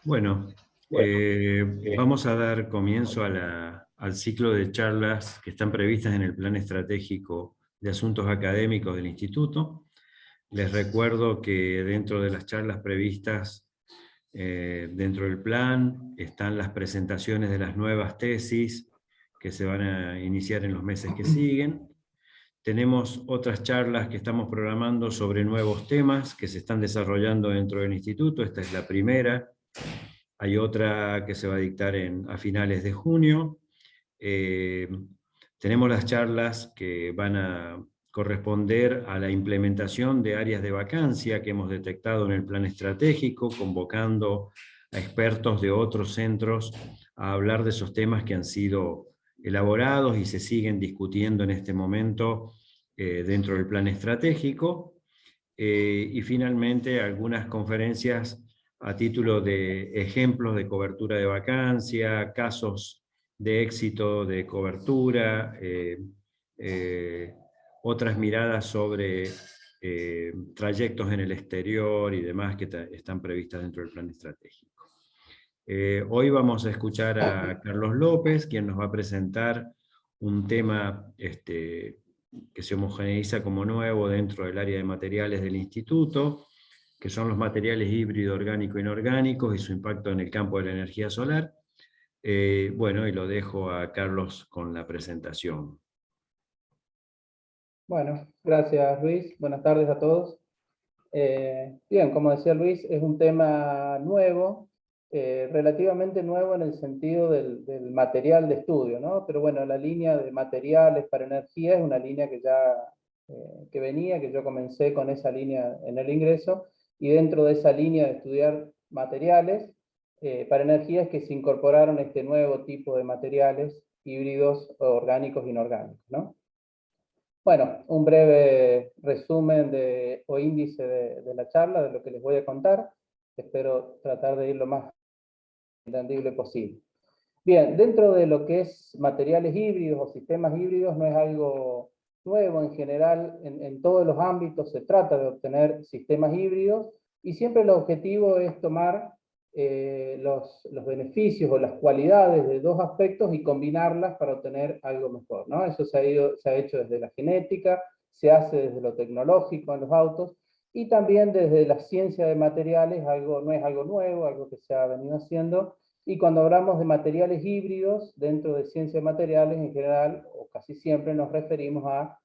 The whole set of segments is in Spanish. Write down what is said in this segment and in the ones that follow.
Bueno, vamos a dar comienzo al ciclo de charlas que están previstas en el Plan Estratégico de Asuntos Académicos del Instituto. Les recuerdo que dentro de las charlas previstas dentro del plan están las presentaciones de las nuevas tesis que se van a iniciar en los meses que siguen. Tenemos otras charlas que estamos programando sobre nuevos temas que se están desarrollando dentro del instituto. Esta es la primera. Hay otra que se va a dictar a finales de junio. Tenemos las charlas que van a corresponder a la implementación de áreas de vacancia que hemos detectado en el plan estratégico, convocando a expertos de otros centros a hablar de esos temas que han sido elaborados y se siguen discutiendo en este momento dentro del plan estratégico. Y finalmente algunas conferencias a título de ejemplos de cobertura de vacancia, casos de éxito de cobertura, otras miradas sobre trayectos en el exterior y demás que están previstas dentro del plan estratégico. Hoy vamos a escuchar a Carlos López, quien nos va a presentar un tema que se homogeneiza como nuevo dentro del área de materiales del instituto, que son los materiales híbrido, orgánico e inorgánicos y su impacto en el campo de la energía solar. Bueno, y lo dejo a Carlos con la presentación. Bueno, gracias Luis. Buenas tardes a todos. Bien, como decía Luis, es un tema nuevo, relativamente nuevo en el sentido del material de estudio, ¿no? Pero bueno, la línea de materiales para energía es una línea que ya que yo comencé con esa línea en el ingreso, y dentro de esa línea de estudiar materiales para energía es que se incorporaron este nuevo tipo de materiales híbridos, orgánicos e inorgánicos, ¿no? Bueno, un breve resumen o índice de la charla, de lo que les voy a contar. Espero tratar de ir lo más entendible posible. Bien, dentro de lo que es materiales híbridos o sistemas híbridos, no es algo nuevo en general. En todos los ámbitos se trata de obtener sistemas híbridos y siempre el objetivo es tomar los beneficios o las cualidades de dos aspectos y combinarlas para obtener algo mejor, ¿no? Eso se ha hecho desde la genética, se hace desde lo tecnológico en los autos y también desde la ciencia de materiales. No es algo nuevo, algo que se ha venido haciendo. Y cuando hablamos de materiales híbridos, dentro de ciencia de materiales en general, o casi siempre nos referimos a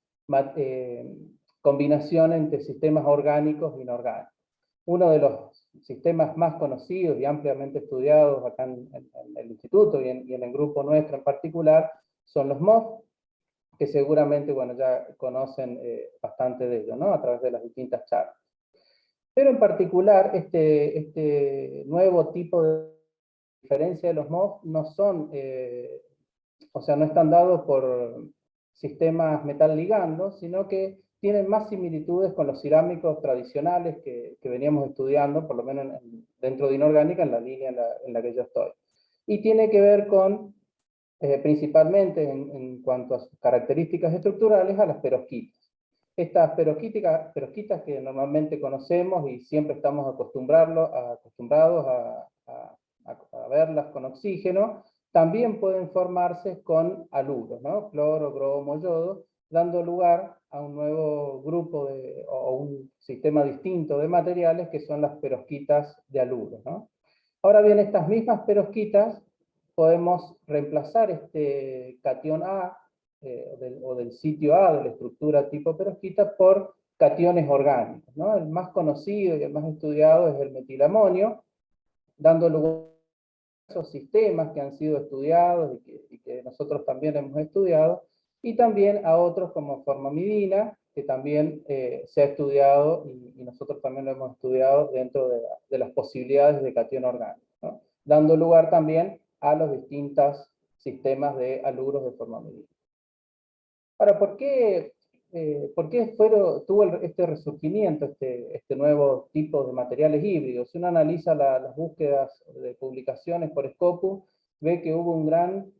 combinación entre sistemas orgánicos e inorgánicos. Uno de los sistemas más conocidos y ampliamente estudiados acá en el instituto y en el grupo nuestro en particular son los MOF, que seguramente, bueno, ya conocen bastante de ellos, ¿no? A través de las distintas charlas. Pero en particular, este nuevo tipo de diferencia de los MOF no son, o sea, no están dados por sistemas metal ligando, sino que tienen más similitudes con los cerámicos tradicionales que veníamos estudiando, por lo menos dentro de inorgánica, en la línea en la que yo estoy. Y tiene que ver con, principalmente en cuanto a sus características estructurales, a las perovskitas. Estas perovskitas que normalmente conocemos y siempre estamos acostumbrados a verlas con oxígeno, también pueden formarse con haluros, ¿no? Cloro, bromo, yodo, dando lugar a un nuevo grupo o un sistema distinto de materiales que son las perovskitas de haluro, ¿no? Ahora bien, estas mismas perovskitas podemos reemplazar este catión A o del sitio A de la estructura tipo perovskita por cationes orgánicos, ¿no? El más conocido y el más estudiado es el metilamonio, dando lugar a esos sistemas que han sido estudiados y que nosotros también hemos estudiado, y también a otros como formamidina, que también se ha estudiado y nosotros también lo hemos estudiado dentro de las posibilidades de catión orgánico, ¿no? Dando lugar también a los distintos sistemas de haluros de formamidina. Ahora, ¿por qué tuvo este resurgimiento, este nuevo tipo de materiales híbridos? Si uno analiza las búsquedas de publicaciones por Scopus, ve que hubo un gran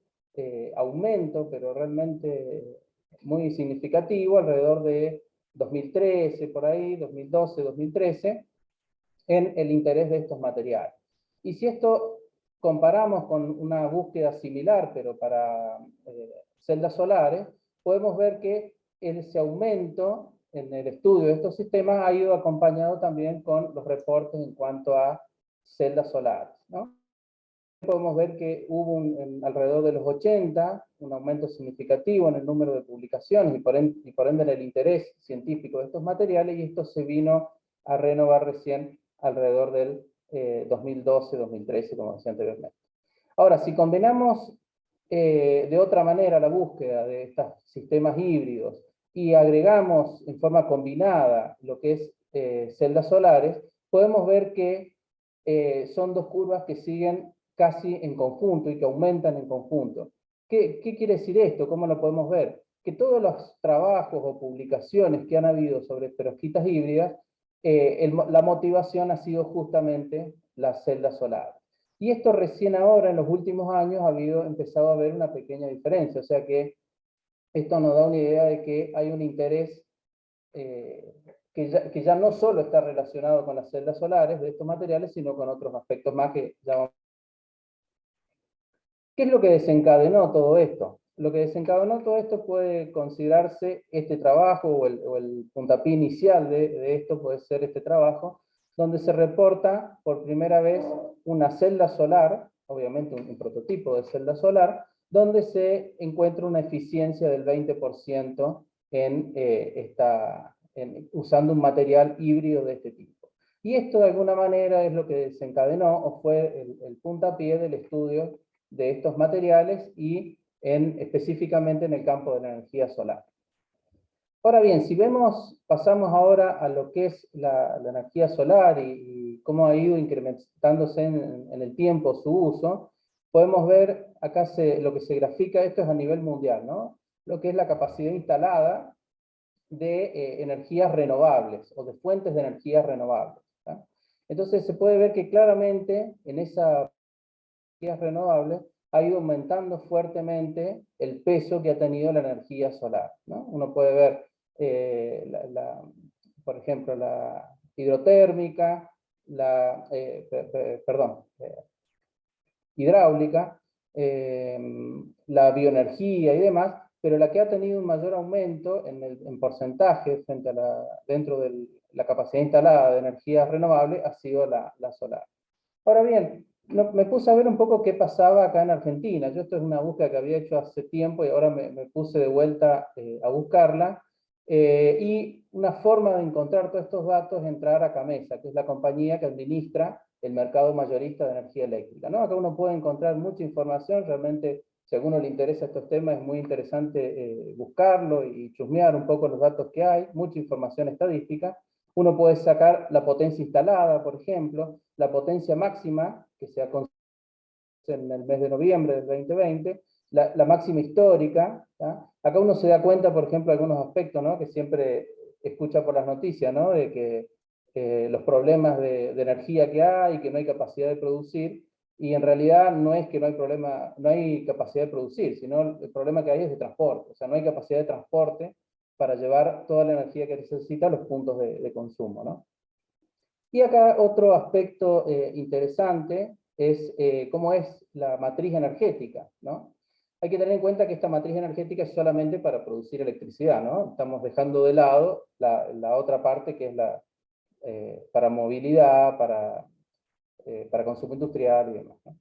aumento, pero realmente muy significativo, alrededor de 2013, por ahí, 2012, 2013, en el interés de estos materiales. Y si esto comparamos con una búsqueda similar, pero para celdas solares, podemos ver que ese aumento en el estudio de estos sistemas ha ido acompañado también con los reportes en cuanto a celdas solares, ¿no? Podemos ver que hubo alrededor de los 80 un aumento significativo en el número de publicaciones y por ende en el interés científico de estos materiales, y esto se vino a renovar recién alrededor del 2012-2013, como decía anteriormente. Ahora, si combinamos de otra manera la búsqueda de estos sistemas híbridos y agregamos en forma combinada lo que es celdas solares, podemos ver que son dos curvas que siguen casi en conjunto y que aumentan en conjunto. ¿Qué quiere decir esto? ¿Cómo lo podemos ver? Que todos los trabajos o publicaciones que han habido sobre perovskitas híbridas, la motivación ha sido justamente las celdas solares. Y esto recién ahora, en los últimos años, ha empezado a haber una pequeña diferencia. O sea que esto nos da una idea de que hay un interés que ya no solo está relacionado con las celdas solares de estos materiales, sino con otros aspectos más que ya vamos. ¿Qué es lo que desencadenó todo esto? Lo que desencadenó todo esto puede considerarse este trabajo, o el puntapié inicial de esto puede ser este trabajo, donde se reporta por primera vez una celda solar, obviamente un prototipo de celda solar, donde se encuentra una eficiencia del 20% usando un material híbrido de este tipo. Y esto de alguna manera es lo que desencadenó, o fue el puntapié del estudio de estos materiales y específicamente en el campo de la energía solar. Ahora bien, si pasamos ahora a lo que es la energía solar y cómo ha ido incrementándose en el tiempo su uso, podemos ver acá lo que se grafica, esto es a nivel mundial, ¿no? Lo que es la capacidad instalada de energías renovables o de fuentes de energías renovables, ¿tá? Entonces se puede ver que claramente en esas energías renovables ha ido aumentando fuertemente el peso que ha tenido la energía solar, ¿no? Uno puede ver, por ejemplo, la hidrotérmica, hidráulica, la bioenergía y demás, pero la que ha tenido un mayor aumento en porcentaje dentro de la capacidad instalada de energías renovables ha sido la solar. Ahora bien, me puse a ver un poco qué pasaba acá en Argentina. Esto es una búsqueda que había hecho hace tiempo y ahora me puse de vuelta a buscarla. Y una forma de encontrar todos estos datos es entrar a CAMESA, que es la compañía que administra el mercado mayorista de energía eléctrica, ¿no? Acá uno puede encontrar mucha información, realmente si a uno le interesa estos temas es muy interesante buscarlo y chusmear un poco los datos que hay, mucha información estadística. Uno puede sacar la potencia instalada, por ejemplo, la potencia máxima, que se ha conseguido en el mes de noviembre del 2020, la máxima histórica, ¿tá? Acá uno se da cuenta, por ejemplo, de algunos aspectos, ¿no?, que siempre escucha por las noticias, ¿no?, de que los problemas de energía que hay, que no hay capacidad de producir, y en realidad no es que no hay problema, no hay capacidad de producir, sino el problema que hay es de transporte, o sea, no hay capacidad de transporte para llevar toda la energía que necesita a los puntos de consumo, ¿no? Y acá otro aspecto interesante es cómo es la matriz energética, ¿no? Hay que tener en cuenta que esta matriz energética es solamente para producir electricidad, ¿no? Estamos dejando de lado la otra parte que es para movilidad, para consumo industrial y demás, ¿no?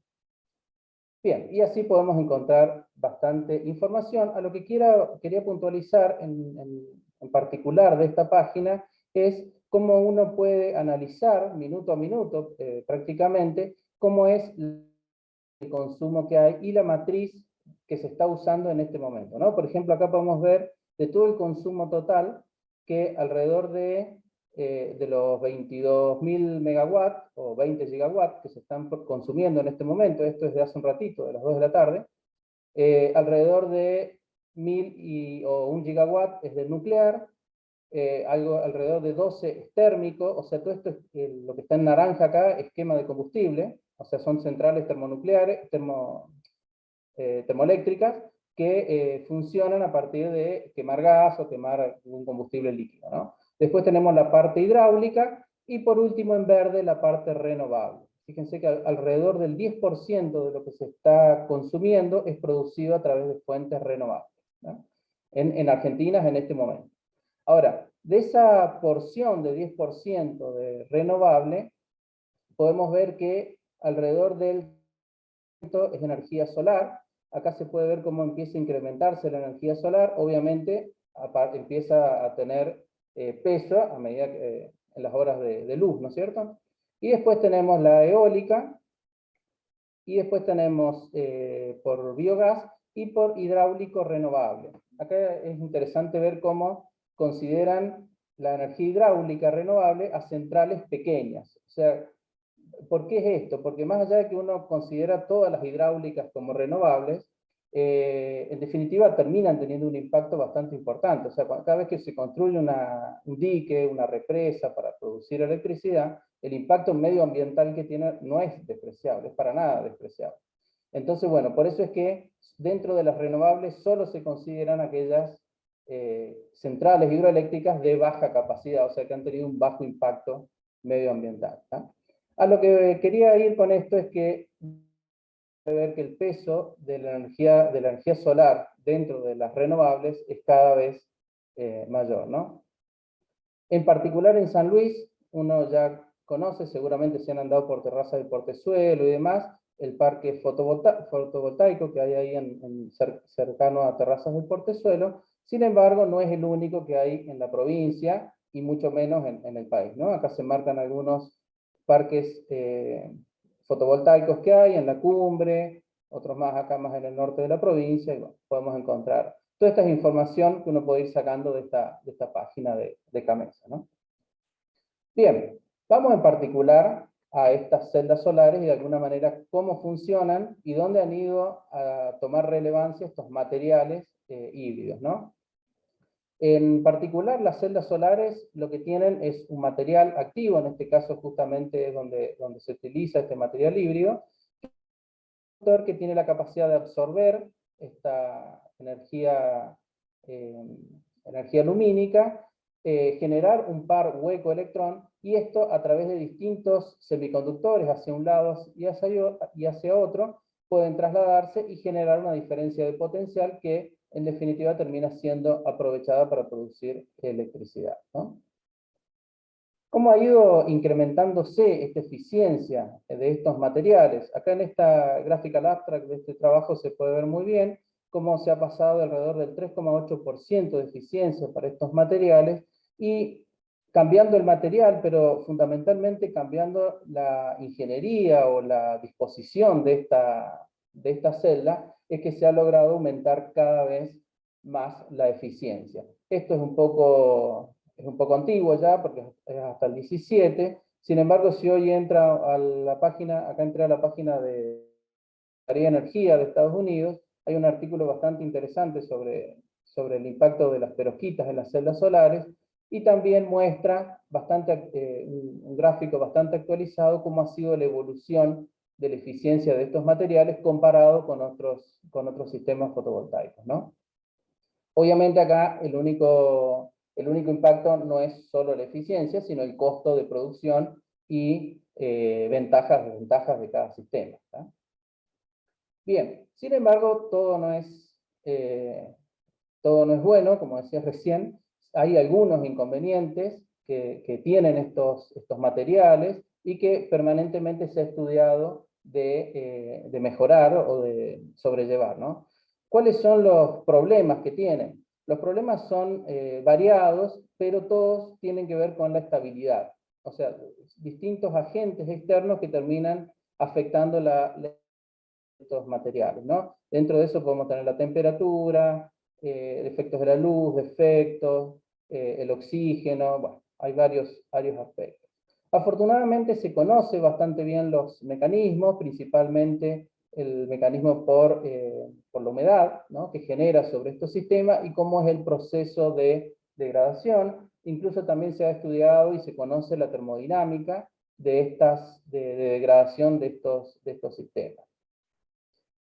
Bien, y así podemos encontrar bastante información. A lo que quería puntualizar en particular de esta página es cómo uno puede analizar minuto a minuto prácticamente cómo es el consumo que hay y la matriz que se está usando en este momento, ¿no? Por ejemplo, acá podemos ver de todo el consumo total que alrededor de los 22.000 megawatts o 20 gigawatts que se están consumiendo en este momento, esto es de hace un ratito, de las 2 de la tarde, alrededor de 1.000 o 1 gigawatt es del nuclear, alrededor de 12 es térmico, o sea, todo esto es lo que está en naranja acá es quema de combustible, o sea, son centrales termonucleares, termoeléctricas, que funcionan a partir de quemar gas o quemar un combustible líquido, ¿no? Después tenemos la parte hidráulica, y por último en verde la parte renovable. fíjense que alrededor del 10% de lo que se está consumiendo es producido a través de fuentes renovables, ¿no? En Argentina en este momento. Ahora, de esa porción de 10% de renovable, podemos ver que alrededor del es energía solar. Acá se puede ver cómo empieza a incrementarse la energía solar. Obviamente empieza a tener peso a medida que en las horas de luz, ¿no es cierto? Y después tenemos la eólica, y después tenemos por biogás y por hidráulico renovable. Acá es interesante ver cómo consideran la energía hidráulica renovable a centrales pequeñas. O sea, ¿por qué es esto? Porque más allá de que uno considera todas las hidráulicas como renovables, en definitiva terminan teniendo un impacto bastante importante. O sea, cada vez que se construye un dique, una represa para producir electricidad, el impacto medioambiental que tiene no es despreciable, es para nada despreciable. Entonces, bueno, por eso es que dentro de las renovables solo se consideran aquellas centrales hidroeléctricas de baja capacidad, o sea, que han tenido un bajo impacto medioambiental, ¿no? A lo que quería ir con esto es que ver que el peso de la energía solar dentro de las renovables es cada vez mayor, ¿no? En particular en San Luis, uno ya conoce, seguramente se han andado por Terraza del Portezuelo y demás, el parque fotovoltaico que hay ahí cercano a Terrazas del Portezuelo. Sin embargo, no es el único que hay en la provincia y mucho menos en el país, ¿no? Acá se marcan algunos parques fotovoltaicos que hay en la cumbre, otros más acá más en el norte de la provincia, y bueno, podemos encontrar. Toda esta es información que uno puede ir sacando de esta página de Camesa, ¿no? Bien, vamos en particular a estas celdas solares y de alguna manera cómo funcionan y dónde han ido a tomar relevancia estos materiales híbridos, ¿no? En particular, las celdas solares lo que tienen es un material activo, en este caso justamente es donde se utiliza este material híbrido, que tiene la capacidad de absorber esta energía lumínica, generar un par hueco-electrón, y esto a través de distintos semiconductores hacia un lado y hacia otro, pueden trasladarse y generar una diferencia de potencial que en definitiva termina siendo aprovechada para producir electricidad, ¿no? ¿Cómo ha ido incrementándose esta eficiencia de estos materiales? Acá en esta gráfica abstract de este trabajo se puede ver muy bien cómo se ha pasado de alrededor del 3,8% de eficiencia para estos materiales, y cambiando el material, pero fundamentalmente cambiando la ingeniería o la disposición de esta celda, es que se ha logrado aumentar cada vez más la eficiencia. Esto es un poco antiguo ya, porque es hasta el 17, sin embargo, si hoy entra a la página, acá entré a la página de Secretaría de Energía de Estados Unidos, hay un artículo bastante interesante sobre el impacto de las perovskitas en las celdas solares, y también muestra un gráfico bastante actualizado cómo ha sido la evolución de la eficiencia de estos materiales comparado con otros sistemas fotovoltaicos, ¿no? Obviamente acá el único impacto no es solo la eficiencia, sino el costo de producción y ventajas y desventajas de cada sistema, ¿tá? Bien, sin embargo, todo no es bueno, como decía recién. Hay algunos inconvenientes que tienen estos materiales y que permanentemente se ha estudiado de mejorar o de sobrellevar, ¿no? ¿Cuáles son los problemas que tienen? Los problemas son variados, pero todos tienen que ver con la estabilidad. O sea, distintos agentes externos que terminan afectando estos materiales, ¿no? Dentro de eso podemos tener la temperatura, efectos de la luz, defectos, el oxígeno, bueno, hay varios aspectos. Afortunadamente se conoce bastante bien los mecanismos, principalmente el mecanismo por la humedad, ¿no?, que genera sobre estos sistemas, y cómo es el proceso de degradación. Incluso también se ha estudiado y se conoce la termodinámica de degradación de estos sistemas.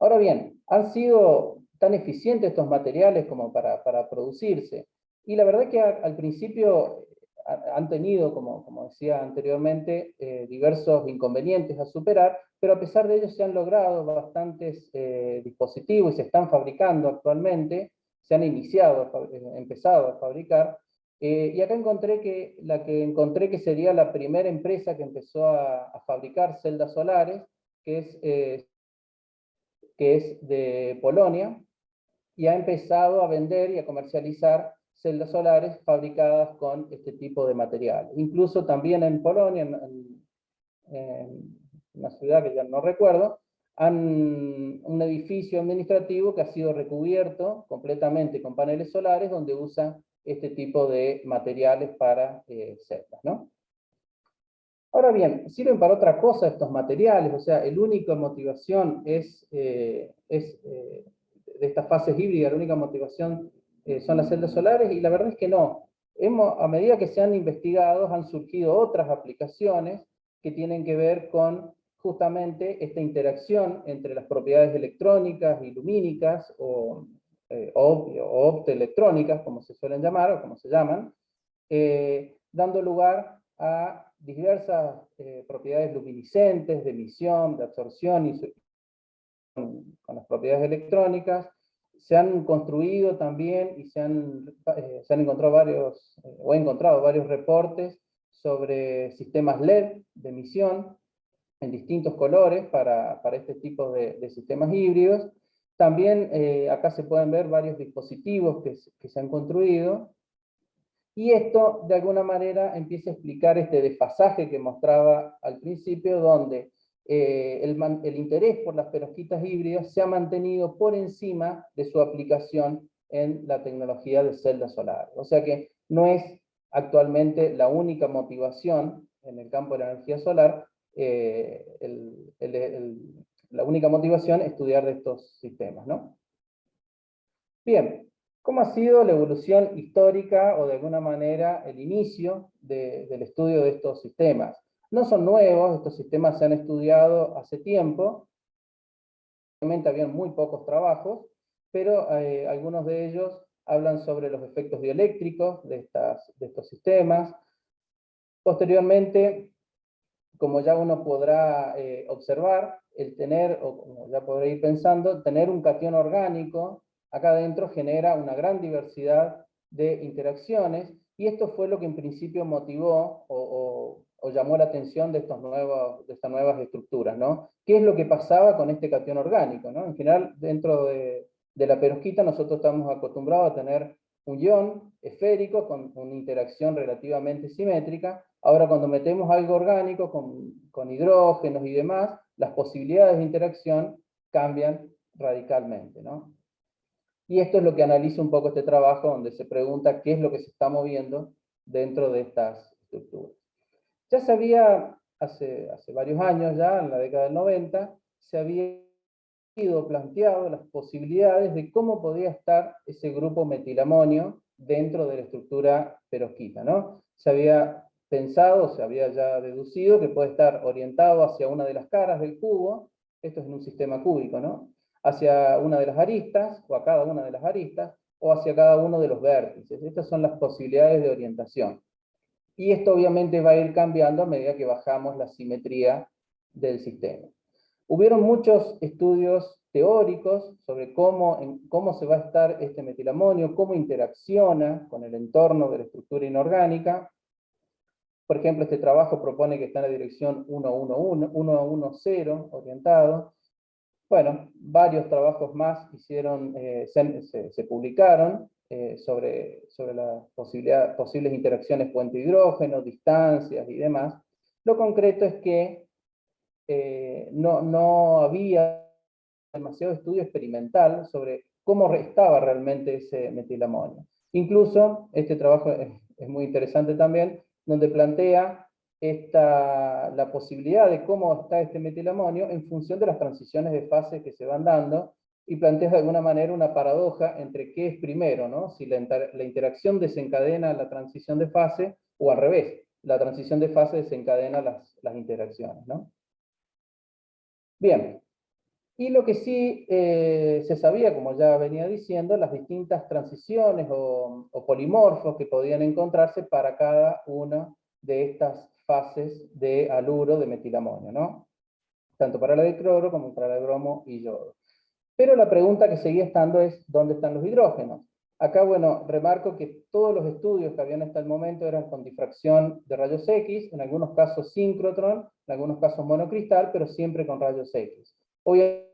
Ahora bien, ¿han sido tan eficientes estos materiales como para producirse? Y la verdad que al principio han tenido, como decía anteriormente, diversos inconvenientes a superar, pero a pesar de ello se han logrado bastantes dispositivos y se están fabricando actualmente, se han empezado a fabricar, y acá encontré que sería la primera empresa que empezó a fabricar celdas solares, que es de Polonia, y ha empezado a vender y a comercializar celdas solares fabricadas con este tipo de material. Incluso también en Polonia, en una ciudad que ya no recuerdo, un edificio administrativo que ha sido recubierto completamente con paneles solares, donde usan este tipo de materiales para celdas, ¿no? Ahora bien, sirven para otra cosa estos materiales, o sea, la única motivación de estas fases híbridas, la única motivación son las celdas solares, y la verdad es que no. A medida que se han investigado, han surgido otras aplicaciones que tienen que ver con justamente esta interacción entre las propiedades electrónicas y lumínicas, o optoelectrónicas, como se suelen llamar, o como se llaman, dando lugar a diversas propiedades luminiscentes, de emisión, de absorción, y con las propiedades electrónicas. Se han construido también y se han encontrado he encontrado varios reportes sobre sistemas LED de emisión en distintos colores para este tipo de sistemas híbridos. También acá se pueden ver varios dispositivos que se han construido, y esto de alguna manera empieza a explicar este desfasaje que mostraba al principio, donde el interés por las perovskitas híbridas se ha mantenido por encima de su aplicación en la tecnología de celdas solares. O sea que no es actualmente la única motivación en el campo de la energía solar, la única motivación es estudiar de estos sistemas, ¿no? Bien, ¿cómo ha sido la evolución histórica, o de alguna manera el inicio del estudio de estos sistemas? No son nuevos, estos sistemas se han estudiado hace tiempo. Obviamente habían muy pocos trabajos, pero algunos de ellos hablan sobre los efectos dieléctricos de estos sistemas. Posteriormente, como ya uno podrá observar, o como ya podrá ir pensando, tener un catión orgánico acá adentro genera una gran diversidad de interacciones, y esto fue lo que en principio motivó o llamó la atención de estas nuevas estructuras, ¿no? ¿Qué es lo que pasaba con este catión orgánico, ¿no? En general, dentro de la perovskita nosotros estamos acostumbrados a tener un ion esférico con una interacción relativamente simétrica. Ahora, cuando metemos algo orgánico con hidrógenos y demás, las posibilidades de interacción cambian radicalmente, ¿no? Y esto es lo que analiza un poco este trabajo, donde se pregunta qué es lo que se está moviendo dentro de estas estructuras. Ya se había, hace varios años ya, en la década del 90, se había sido planteado las posibilidades de cómo podía estar ese grupo metilamonio dentro de la estructura perovskita, ¿no? Se había pensado, se había ya deducido que puede estar orientado hacia una de las caras del cubo, esto es en un sistema cúbico, ¿no? Hacia una de las aristas, o a cada una de las aristas, o hacia cada uno de los vértices. Estas son las posibilidades de orientación. Y esto obviamente va a ir cambiando a medida que bajamos la simetría del sistema. Hubieron muchos estudios teóricos sobre cómo se va a estar este metilamonio, cómo interacciona con el entorno de la estructura inorgánica. Por ejemplo, este trabajo propone que está en la dirección 1-1-1, orientado. Bueno, varios trabajos más se publicaron sobre las posibles interacciones puente-hidrógeno, distancias y demás. Lo concreto es que no había demasiado estudio experimental sobre cómo estaba realmente ese metilamonio. Incluso, este trabajo es muy interesante también, donde plantea la posibilidad de cómo está este metilamonio en función de las transiciones de fase que se van dando, y plantea de alguna manera una paradoja entre qué es primero, ¿no? Si la interacción desencadena la transición de fase, o al revés, la transición de fase desencadena las interacciones, ¿no? Bien, Y lo que sí se sabía, como ya venía diciendo, las distintas transiciones o polimorfos que podían encontrarse para cada una de estas fases de haluro de metilamonio, ¿no? Tanto para la de cloro como para la de bromo y yodo. Pero la pregunta que seguía estando es, ¿dónde están los hidrógenos? Acá, bueno, remarco que todos los estudios que habían hasta el momento eran con difracción de rayos X, en algunos casos síncrotron, en algunos casos monocristal, pero siempre con rayos X. Obviamente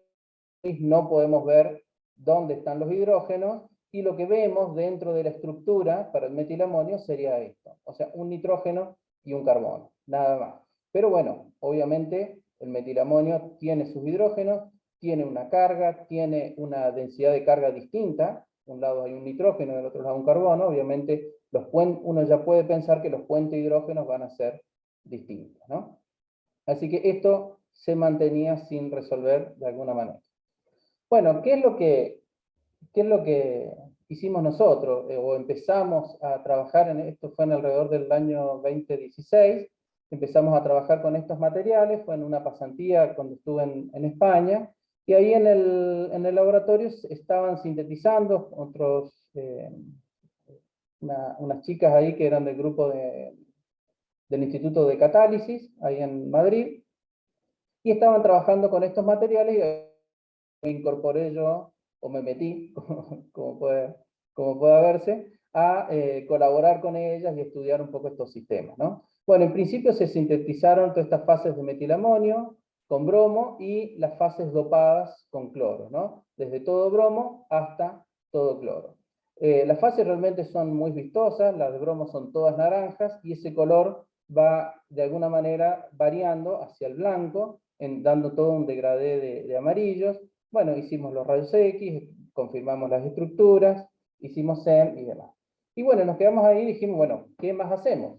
no podemos ver dónde están los hidrógenos, y lo que vemos dentro de la estructura para el metilamonio sería esto, o sea, un nitrógeno y un carbono, nada más. Pero bueno, obviamente el metilamonio tiene sus hidrógenos, tiene una carga, tiene una densidad de carga distinta, un lado hay un nitrógeno, del otro lado un carbono, obviamente uno ya puede pensar que los puentes hidrógenos van a ser distintos, ¿no? Así que esto se mantenía sin resolver de alguna manera. Bueno, ¿qué es lo que hicimos nosotros? O empezamos a trabajar en esto, fue en alrededor del año 2016, empezamos a trabajar con estos materiales, fue en una pasantía cuando estuve en España, y ahí en el laboratorio estaban sintetizando unas chicas ahí que eran del grupo del Instituto de Catálisis, ahí en Madrid, y estaban trabajando con estos materiales, y me incorporé yo, o me metí, como puede verse, a colaborar con ellas y estudiar un poco estos sistemas, ¿no? Bueno, en principio se sintetizaron todas estas fases de metilamonio con bromo y las fases dopadas con cloro, ¿no? Desde todo bromo hasta todo cloro. Las fases realmente son muy vistosas, las de bromo son todas naranjas, y ese color va de alguna manera variando hacia el blanco, dando todo un degradé de amarillos. Bueno, hicimos los rayos X, confirmamos las estructuras, hicimos SEM y demás. Y bueno, nos quedamos ahí y dijimos, bueno, ¿qué más hacemos?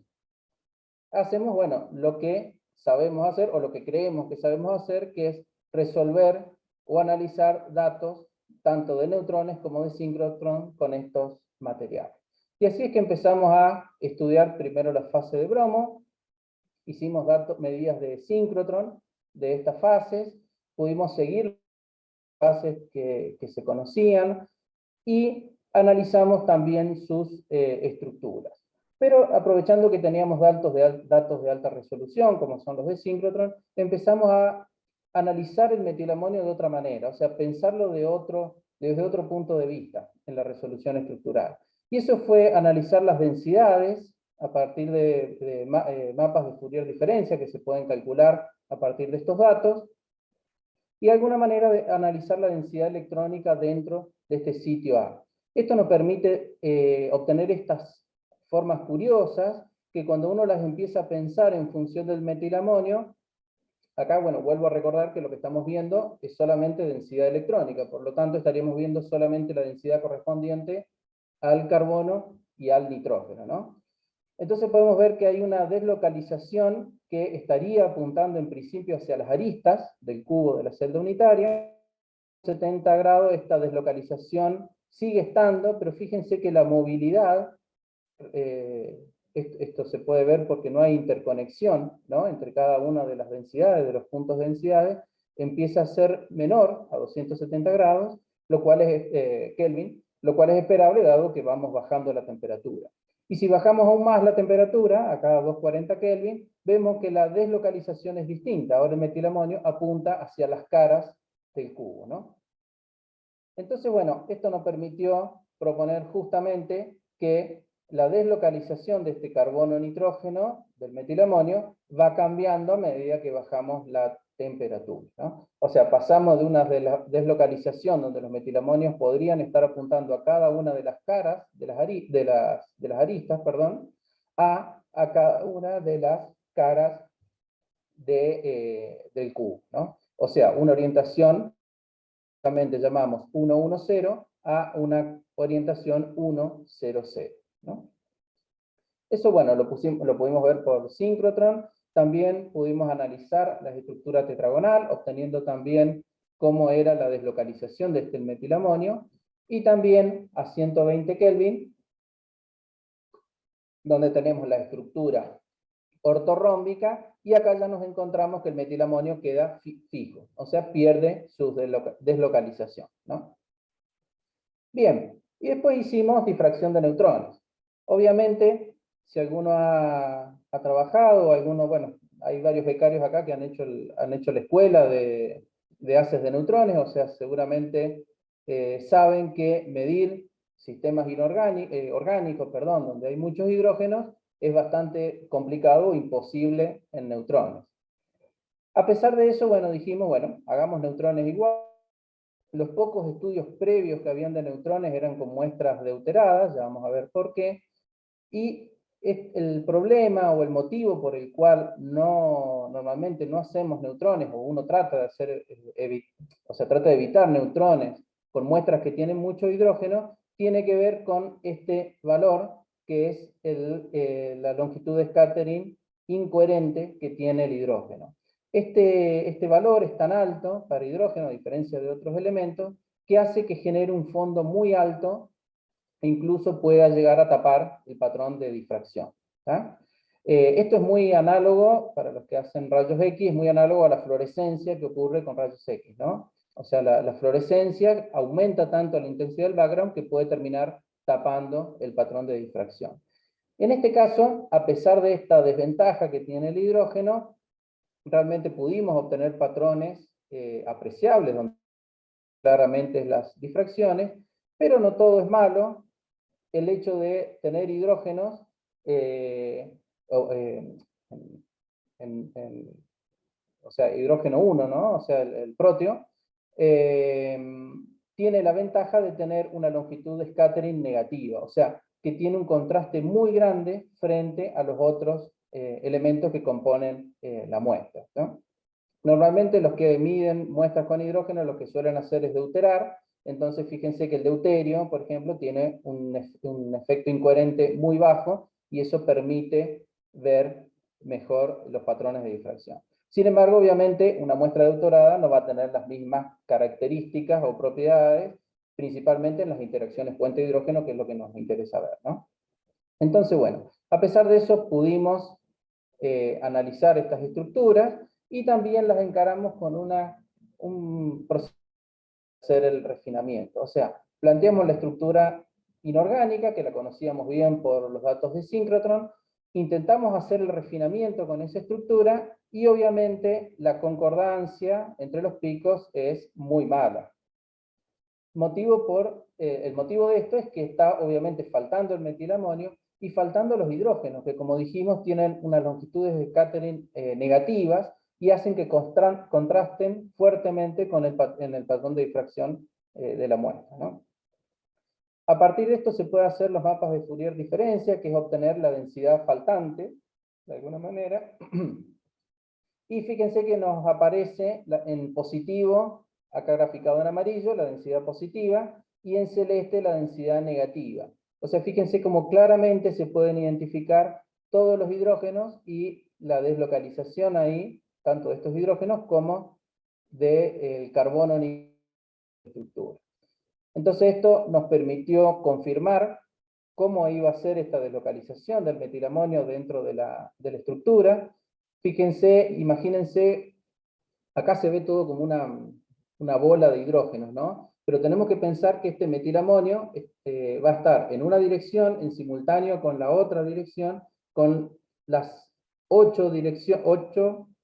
Hacemos, bueno, lo que sabemos hacer, o lo que creemos que sabemos hacer, que es resolver o analizar datos tanto de neutrones como de síncrotrón con estos materiales. Y así es que empezamos a estudiar primero la fase de bromo, hicimos medidas de síncrotrón de estas fases, pudimos seguir fases que se conocían, y analizamos también sus estructuras. Pero aprovechando que teníamos datos de alta resolución, como son los de síncrotron, empezamos a analizar el metilamonio de otra manera, o sea, pensarlo desde otro punto de vista en la resolución estructural. Y eso fue analizar las densidades a partir de mapas de Fourier diferencia que se pueden calcular a partir de estos datos, y alguna manera de analizar la densidad electrónica dentro de este sitio A. Esto nos permite obtener estas formas curiosas que cuando uno las empieza a pensar en función del metilamonio, acá, bueno, vuelvo a recordar que lo que estamos viendo es solamente densidad electrónica, por lo tanto estaríamos viendo solamente la densidad correspondiente al carbono y al nitrógeno, ¿no? Entonces podemos ver que hay una deslocalización que estaría apuntando en principio hacia las aristas del cubo de la celda unitaria. 70 grados esta deslocalización sigue estando, pero fíjense que la movilidad, esto se puede ver porque no hay interconexión, ¿no?, entre cada una de las densidades, de los puntos de densidades, empieza a ser menor a 270 grados, lo cual es Kelvin, lo cual es esperable dado que vamos bajando la temperatura. Y si bajamos aún más la temperatura, a cada 240 Kelvin, vemos que la deslocalización es distinta. Ahora el metilamonio apunta hacia las caras del cubo, ¿no? Entonces, bueno, esto nos permitió proponer justamente que la deslocalización de este carbono-nitrógeno del metilamonio va cambiando a medida que bajamos la temperatura, ¿no? O sea, pasamos de una deslocalización donde los metilamonios podrían estar apuntando a cada una de las caras, de las aristas, perdón, a cada una de las caras del cubo, ¿no? O sea, una orientación llamamos 110 a una orientación 100, ¿no? Eso, bueno, lo pudimos ver por síncrotron. También pudimos analizar la estructura tetragonal, obteniendo también cómo era la deslocalización de este metilamonio, y también a 120 Kelvin, donde tenemos la estructura ortorrómbica, y acá ya nos encontramos que el metilamonio queda fijo, o sea, pierde su deslocalización, ¿no? Bien, y después hicimos difracción de neutrones. Obviamente, si alguno ha trabajado, bueno, hay varios becarios acá que han hecho la escuela de haces de neutrones, o sea, seguramente saben que medir sistemas orgánicos, donde hay muchos hidrógenos, es bastante complicado o imposible en neutrones. A pesar de eso, bueno, dijimos, bueno, hagamos neutrones igual. Los pocos estudios previos que habían de neutrones eran con muestras deuteradas, ya vamos a ver por qué, y el problema o el motivo por el cual normalmente no hacemos neutrones, o uno trata de evitar neutrones con muestras que tienen mucho hidrógeno, tiene que ver con este valor, que es la longitud de scattering incoherente que tiene el hidrógeno. Este valor es tan alto para hidrógeno, a diferencia de otros elementos, que hace que genere un fondo muy alto e incluso pueda llegar a tapar el patrón de difracción. Esto es muy análogo, para los que hacen rayos X, es muy análogo a la fluorescencia que ocurre con rayos X, ¿no? O sea, la fluorescencia aumenta tanto la intensidad del background que puede terminar tapando el patrón de difracción. En este caso, a pesar de esta desventaja que tiene el hidrógeno, realmente pudimos obtener patrones apreciables, donde claramente las difracciones, pero no todo es malo. El hecho de tener hidrógenos, o sea, hidrógeno 1, ¿no? O sea, el proteo, tiene la ventaja de tener una longitud de scattering negativa, o sea, que tiene un contraste muy grande frente a los otros elementos que componen la muestra, ¿no? Normalmente los que miden muestras con hidrógeno lo que suelen hacer es deuterar. Entonces fíjense que el deuterio, por ejemplo, tiene un efecto incoherente muy bajo, y eso permite ver mejor los patrones de difracción. Sin embargo, obviamente, una muestra deuterada no va a tener las mismas características o propiedades, principalmente en las interacciones puente-hidrógeno, que es lo que nos interesa ver, ¿no? Entonces, bueno, a pesar de eso, pudimos analizar estas estructuras, y también las encaramos con un proceso de hacer el refinamiento. O sea, planteamos la estructura inorgánica, que la conocíamos bien por los datos de síncrotron, intentamos hacer el refinamiento con esa estructura, y obviamente la concordancia entre los picos es muy mala. El motivo de esto es que está obviamente faltando el metilamonio y faltando los hidrógenos, que como dijimos tienen unas longitudes de scattering negativas, y hacen que contrasten fuertemente en el patrón de difracción de la muestra, ¿no? A partir de esto se puede hacer los mapas de Fourier diferencia, que es obtener la densidad faltante, de alguna manera, y fíjense que nos aparece en positivo, acá graficado en amarillo, la densidad positiva, y en celeste la densidad negativa. O sea, fíjense cómo claramente se pueden identificar todos los hidrógenos y la deslocalización ahí, tanto de estos hidrógenos como del carbono en la estructura. Entonces esto nos permitió confirmar cómo iba a ser esta deslocalización del metilamonio dentro de la estructura. Fíjense, imagínense, acá se ve todo como una bola de hidrógenos, ¿no? Pero tenemos que pensar que este metilamonio va a estar en una dirección en simultáneo con la otra dirección, con las 8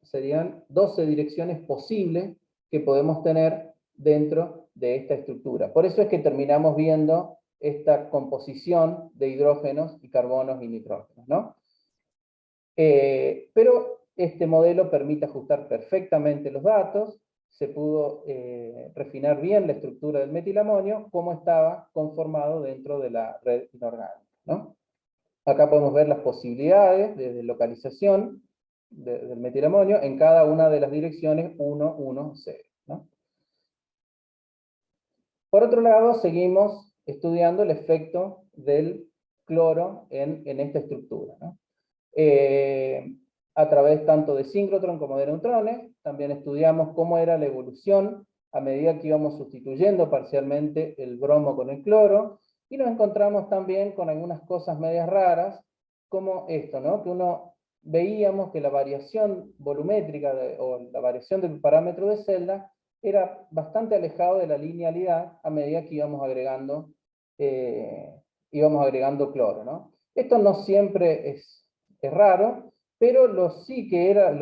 serían 12 direcciones posibles que podemos tener dentro de esta estructura. Por eso es que terminamos viendo esta composición de hidrógenos y carbonos y nitrógenos, ¿no? Pero este modelo permite ajustar perfectamente los datos, se pudo refinar bien la estructura del metilamonio, como estaba conformado dentro de la red inorgánica, ¿no? Acá podemos ver las posibilidades de localización del metilamonio en cada una de las direcciones 1, 1, 0, ¿no? Por otro lado, seguimos estudiando el efecto del cloro en esta estructura, ¿no? A través tanto de síncrotron como de neutrones. También estudiamos cómo era la evolución a medida que íbamos sustituyendo parcialmente el bromo con el cloro, y nos encontramos también con algunas cosas medias raras, como esto, ¿no? Que uno veíamos que la variación volumétrica o la variación del parámetro de celda era bastante alejado de la linealidad a medida que íbamos agregando cloro, ¿no? Esto no siempre es raro, pero lo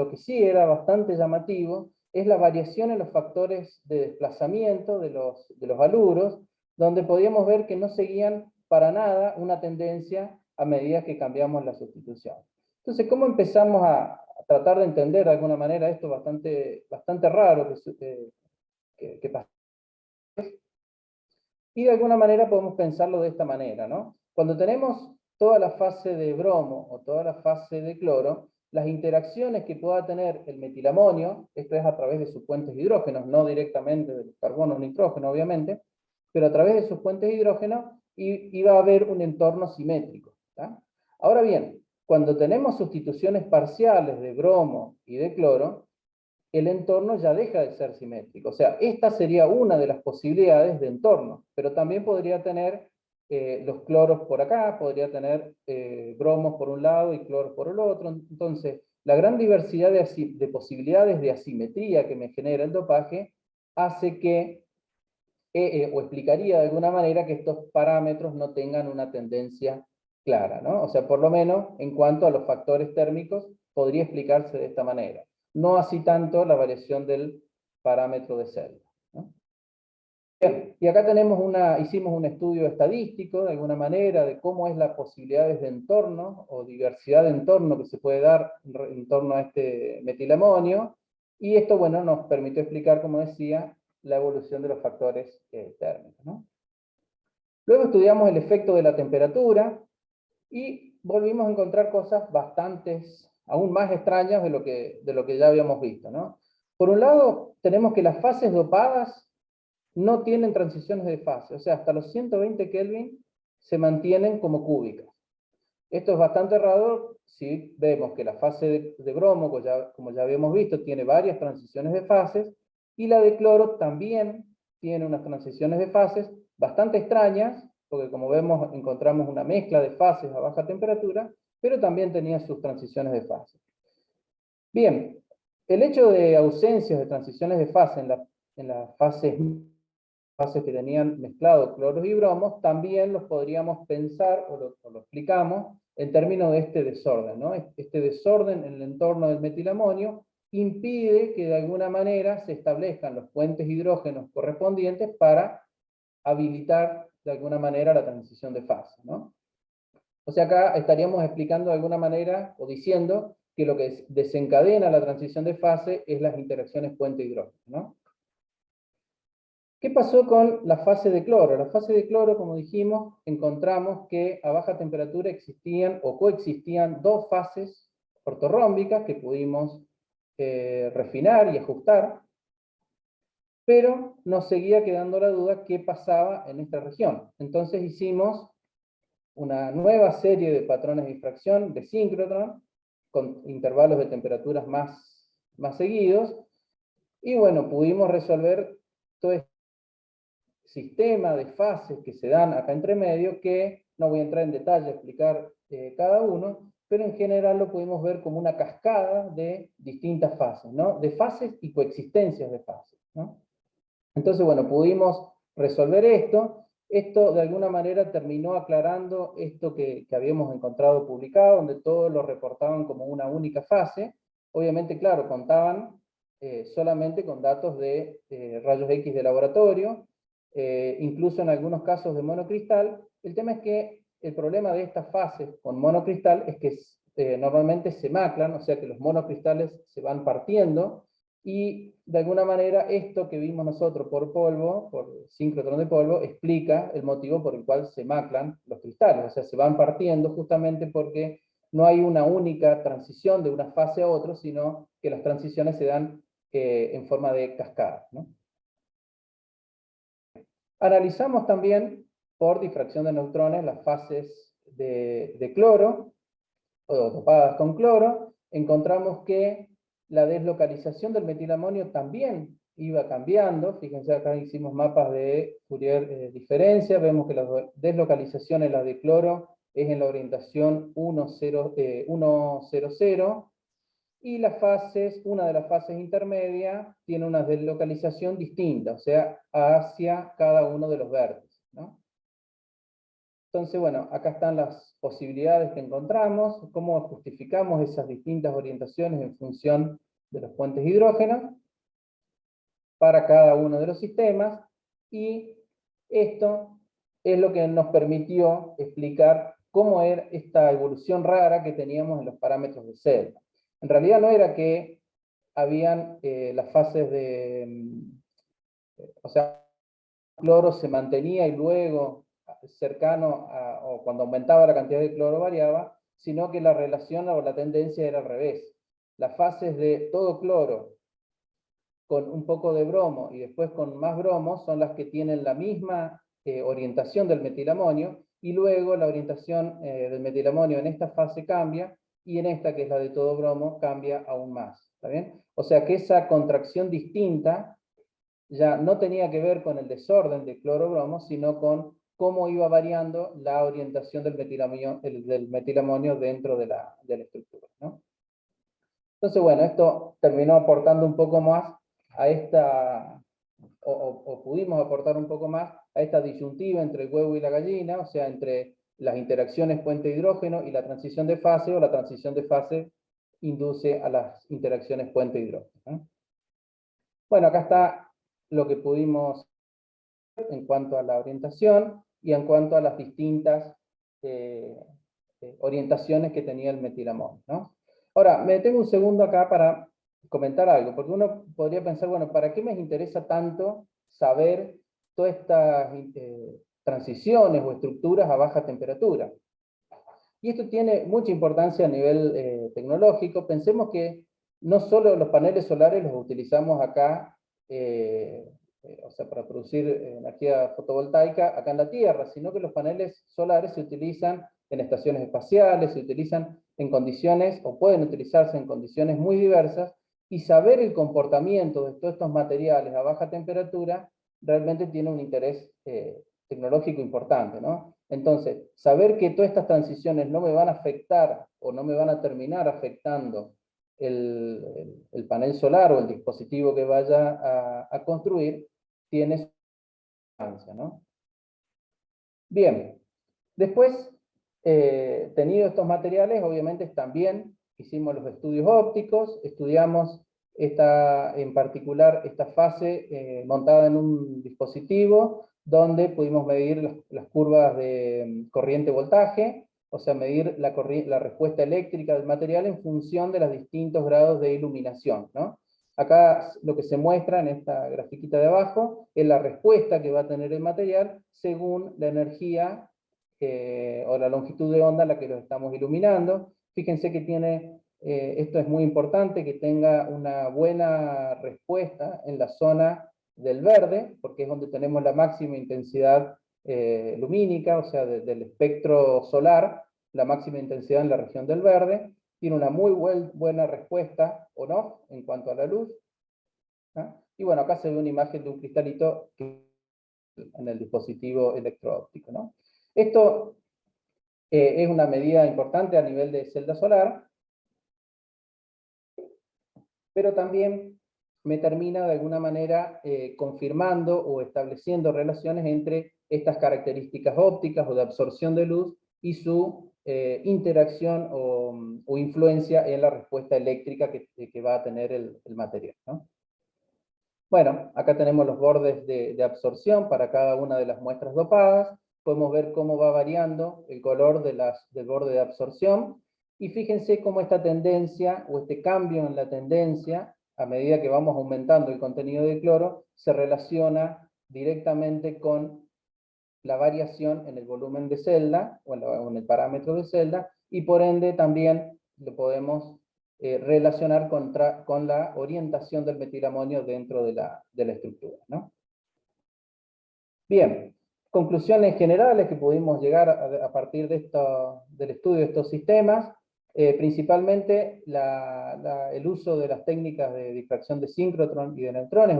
que sí era bastante llamativo es la variación en los factores de desplazamiento de los haluros, donde podíamos ver que no seguían para nada una tendencia a medida que cambiamos la sustitución. Entonces, ¿cómo empezamos a tratar de entender de alguna manera esto bastante raro que pasa? Y de alguna manera podemos pensarlo de esta manera, ¿no? Cuando tenemos toda la fase de bromo o toda la fase de cloro, las interacciones que pueda tener el metilamonio, esto es a través de sus puentes de hidrógenos, no directamente del carbono o nitrógeno, obviamente, pero a través de sus puentes de hidrógeno iba a haber un entorno simétrico, ¿tá? Ahora bien, cuando tenemos sustituciones parciales de bromo y de cloro, el entorno ya deja de ser simétrico. O sea, esta sería una de las posibilidades de entorno, pero también podría tener los cloros por acá, podría tener bromos por un lado y cloros por el otro. Entonces, la gran diversidad de posibilidades de asimetría que me genera el dopaje hace que, o explicaría de alguna manera que estos parámetros no tengan una tendencia clara, ¿no? O sea, por lo menos en cuanto a los factores térmicos, podría explicarse de esta manera. No así tanto la variación del parámetro de celda, ¿no? Bien, y acá hicimos un estudio estadístico, de alguna manera, de cómo es las posibilidades de entorno, o diversidad de entorno que se puede dar en torno a este metilamonio, y esto, bueno, nos permitió explicar, como decía, la evolución de los factores térmicos, ¿no? Luego estudiamos el efecto de la temperatura, y volvimos a encontrar cosas aún más extrañas de lo que ya habíamos visto, ¿no? Por un lado, tenemos que las fases dopadas no tienen transiciones de fase, o sea, hasta los 120 Kelvin se mantienen como cúbicas. Esto es bastante raro si vemos que la fase de bromo, como ya habíamos visto, tiene varias transiciones de fases, y la de cloro también tiene unas transiciones de fases bastante extrañas, porque como vemos encontramos una mezcla de fases a baja temperatura, pero también tenía sus transiciones de fase. Bien, el hecho de ausencias de transiciones de fase en las fases que tenían mezclado cloros y bromos, también los podríamos pensar, o lo explicamos, en términos de este desorden, ¿no? Este desorden en el entorno del metilamonio impide que de alguna manera se establezcan los puentes hidrógenos correspondientes para habilitar de alguna manera la transición de fase, ¿no? O sea, acá estaríamos explicando de alguna manera, o diciendo, que lo que desencadena la transición de fase es las interacciones puente-hidrógeno, ¿no? ¿Qué pasó con la fase de cloro? La fase de cloro, como dijimos, encontramos que a baja temperatura existían o coexistían dos fases ortorrómbicas que pudimos refinar y ajustar, pero nos seguía quedando la duda qué pasaba en esta región. Entonces hicimos una nueva serie de patrones de difracción de síncrotron, con intervalos de temperaturas más seguidos, y bueno, pudimos resolver todo este sistema de fases que se dan acá entre medio, que no voy a entrar en detalle a explicar cada uno, pero en general lo pudimos ver como una cascada de distintas fases, ¿no? De fases y coexistencias de fases, ¿no? Entonces, bueno, pudimos resolver esto. Esto de alguna manera terminó aclarando esto que habíamos encontrado publicado, donde todos lo reportaban como una única fase. Obviamente, claro, contaban solamente con datos de rayos X de laboratorio, incluso en algunos casos de monocristal. El tema es que el problema de estas fases con monocristal es que normalmente se maclan, o sea que los monocristales se van partiendo, y de alguna manera esto que vimos nosotros por polvo, por síncrotron de polvo, explica el motivo por el cual se maclan los cristales, o sea, se van partiendo justamente porque no hay una única transición de una fase a otra, sino que las transiciones se dan en forma de cascada, ¿no? Analizamos también por difracción de neutrones las fases de cloro, o dopadas con cloro. Encontramos que la deslocalización del metilamonio también iba cambiando. Fíjense, acá hicimos mapas de Fourier diferencia, vemos que las deslocalizaciones, las de cloro, es en la orientación 1,0,0, y las fases, una de las fases intermedias tiene una deslocalización distinta, o sea, hacia cada uno de los vértices, ¿no? Entonces, bueno, acá están las posibilidades que encontramos, cómo justificamos esas distintas orientaciones en función de los puentes hidrógenos para cada uno de los sistemas, y esto es lo que nos permitió explicar cómo era esta evolución rara que teníamos en los parámetros de celda. En realidad no era que habían las fases de, o sea, el cloro se mantenía y luego cercano o cuando aumentaba la cantidad de cloro variaba, sino que la relación o la tendencia era al revés. Las fases de todo cloro con un poco de bromo y después con más bromo son las que tienen la misma orientación del metilamonio, y luego la orientación del metilamonio en esta fase cambia, y en esta, que es la de todo bromo, cambia aún más. ¿Está bien? O sea que esa contracción distinta ya no tenía que ver con el desorden de cloro-bromo, sino con cómo iba variando la orientación del metilamonio dentro de la estructura, ¿no? Entonces, bueno, esto terminó aportando un poco más a esta, o pudimos aportar un poco más a esta disyuntiva entre el huevo y la gallina, o sea, entre las interacciones puente-hidrógeno y la transición de fase, o la transición de fase induce a las interacciones puente-hidrógeno, ¿no? Bueno, acá está lo que pudimos en cuanto a la orientación y en cuanto a las distintas orientaciones que tenía el metilamonio, ¿no? Ahora, me detengo un segundo acá para comentar algo, porque uno podría pensar, bueno, ¿para qué me interesa tanto saber todas estas transiciones o estructuras a baja temperatura? Y esto tiene mucha importancia a nivel tecnológico. Pensemos que no solo los paneles solares los utilizamos acá, o sea, para producir energía fotovoltaica acá en la Tierra, sino que los paneles solares se utilizan en estaciones espaciales, se utilizan en condiciones, o pueden utilizarse en condiciones muy diversas, y saber el comportamiento de todos estos materiales a baja temperatura realmente tiene un interés tecnológico importante, ¿no? Entonces, saber que todas estas transiciones no me van a afectar o no me van a terminar afectando el panel solar o el dispositivo que vaya a construir, tiene su importancia, ¿no? Bien, después, tenido estos materiales, obviamente también hicimos los estudios ópticos, estudiamos en particular esta fase montada en un dispositivo, donde pudimos medir las curvas de corriente-voltaje, o sea, medir la respuesta eléctrica del material en función de los distintos grados de iluminación, ¿no? Acá lo que se muestra en esta grafiquita de abajo es la respuesta que va a tener el material según la energía o la longitud de onda a la que lo estamos iluminando. Fíjense que tiene, esto es muy importante, que tenga una buena respuesta en la zona del verde, porque es donde tenemos la máxima intensidad lumínica, o sea, del espectro solar, la máxima intensidad en la región del verde. Tiene una muy buena respuesta o no en cuanto a la luz, ¿no? Y bueno, acá se ve una imagen de un cristalito en el dispositivo electro-óptico, ¿no? Esto es una medida importante a nivel de celda solar, pero también me termina de alguna manera confirmando o estableciendo relaciones entre estas características ópticas o de absorción de luz y su interacción o influencia en la respuesta eléctrica que va a tener el material, ¿no? Bueno, acá tenemos los bordes de absorción para cada una de las muestras dopadas. Podemos ver cómo va variando el color del borde de absorción. Y fíjense cómo esta tendencia, o este cambio en la tendencia, a medida que vamos aumentando el contenido de cloro, se relaciona directamente con la variación en el volumen de celda, o en el parámetro de celda, y por ende también lo podemos relacionar con la orientación del metilamonio dentro de la estructura, ¿no? Bien, conclusiones generales que pudimos llegar a partir de del estudio de estos sistemas. Principalmente el uso de las técnicas de difracción de síncrotron y de neutrones,